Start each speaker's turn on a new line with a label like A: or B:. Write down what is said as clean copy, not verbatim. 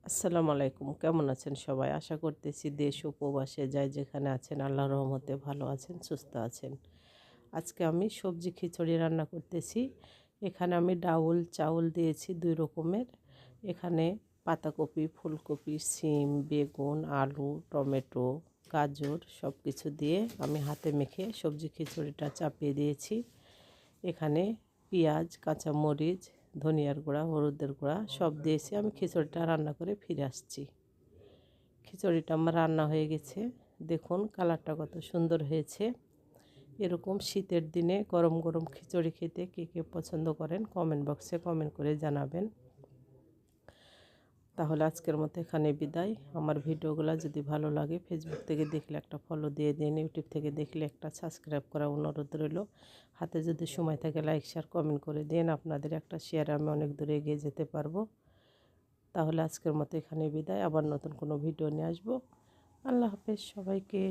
A: আসসালামু আলাইকুম, কেমন আছেন সবাই? আশা করতেছি দেশ ও প্রবাসে যাই যেখানে আছেন আল্লাহর রহমতে ভালো আছেন, সুস্থ আছেন। আজকে আমি সবজি খিচুড়ি রান্না করতেছি। এখানে আমি ডাউল চাউল দিয়েছি 2 রকমের। এখানে পাতাকপি, ফুলকপি, সিম, বেগুন, আলু, টমেটো, গাজর সব কিছু দিয়ে আমি হাতে মেখে সবজি খিচুড়িটা চাপিয়ে দিয়েছি। এখানে পেঁয়াজ, কাঁচামরিচ, ধনিয়ার গুঁড়া, হলুদের গুঁড়া সব দিয়েছি। আমি খিচুড়িটা রান্না করে ফিরে আসছি। খিচুড়িটা আমার রান্না হয়ে গেছে। দেখুন কালারটা কত সুন্দর হয়েছে। এরকম শীতের দিনে গরম গরম খিচুড়ি খেতে কে কে পছন্দ করেন কমেন্ট বক্সে কমেন্ট করে জানাবেন। তাহলে আজকের মতো এখানে বিদায়। আমার ভিডিওগুলো যদি ভালো লাগে ফেসবুক থেকে দেখলে একটা ফলো দিয়ে দিন, ইউটিউব থেকে দেখলে একটা সাবস্ক্রাইব করা অনুরোধ রইল। হাতে যদি সময় থাকে লাইক শেয়ার কমেন্ট করে দিন। আপনাদের একটা শেয়ারে আমি অনেক দূরে এগিয়ে যেতে পারবো। তাহলে আজকের মতো এখানে বিদায়। আবার নতুন কোনো ভিডিও নিয়ে আসবো। আল্লাহ হাফেজ সবাইকে।